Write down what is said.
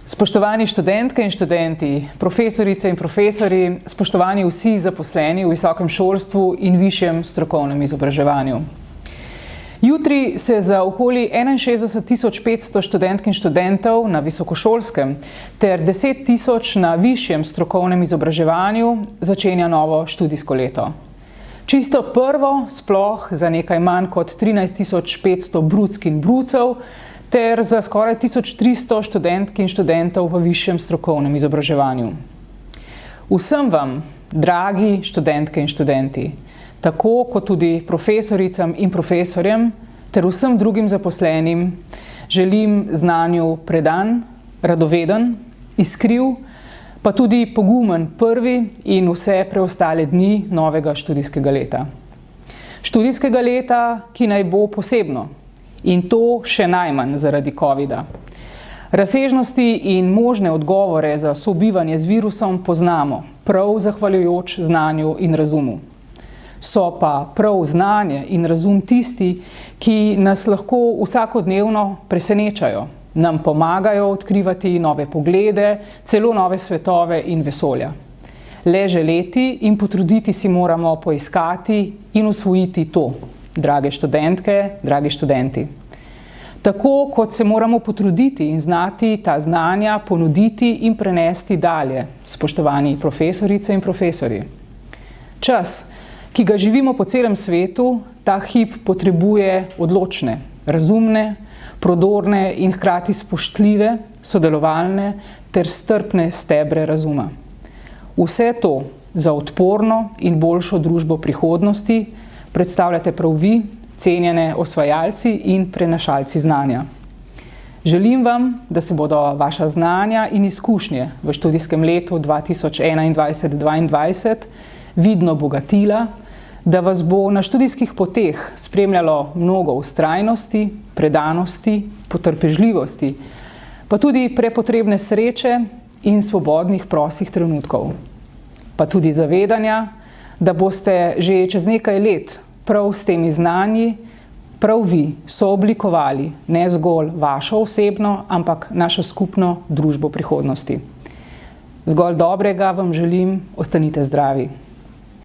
Spoštovani študentke in študenti, profesorice in profesori, spoštovani vsi zaposleni v visokem šolstvu in višjem strokovnem izobraževanju. Jutri se za okoli 61.500 študentk in študentov na visokošolskem ter 10.000 na višjem strokovnem izobraževanju začenja novo študijsko leto. Čisto prvo sploh za nekaj manj kot 13.500 bruck in brucev ter za skoraj 1300 študentk in študentov v višjem strokovnem izobraževanju. Vsem vam, dragi študentke in študenti, tako kot tudi profesoricam in profesorjem ter vsem drugim zaposlenim, želim znanju predan, radoveden, iskriv, pa tudi pogumen prvi in vse preostale dni novega študijskega leta. Študijskega leta, ki naj bo posebno. In to še najmanj zaradi covida. Razsežnosti in možne odgovore za sobivanje z virusom poznamo, prav zahvaljujoč znanju in razumu. So pa prav znanje in razum tisti, ki nas lahko vsakodnevno presenečajo, nam pomagajo odkrivati nove poglede, celo nove svetove in vesolja. Le želeti in potruditi si moramo poiskati in usvojiti to. Drage študentke, dragi študenti. Tako kot se moramo potruditi in znati ta znanja ponuditi in prenesti dalje, spoštovani profesorice in profesori. Čas, ki ga živimo po celem svetu, ta hip potrebuje odločne, razumne, prodorne in hkrati spoštljive, sodelovalne ter strpne stebre razuma. Vse to za odporno in boljšo družbo prihodnosti predstavljate prav vi, cenjene osvajalci in prenašalci znanja. Želim vam, da se bodo vaša znanja in izkušnje v študijskem letu 2021-2022 vidno bogatila, da vas bo na študijskih poteh spremljalo mnogo vztrajnosti, predanosti, potrpežljivosti, pa tudi prepotrebne sreče in svobodnih prostih trenutkov. Pa tudi zavedanja, da boste že čez nekaj let prav s temi znanji, prav vi sooblikovali ne zgolj vašo osebno, ampak našo skupno družbo prihodnosti. Zgolj dobrega vam želim, ostanite zdravi.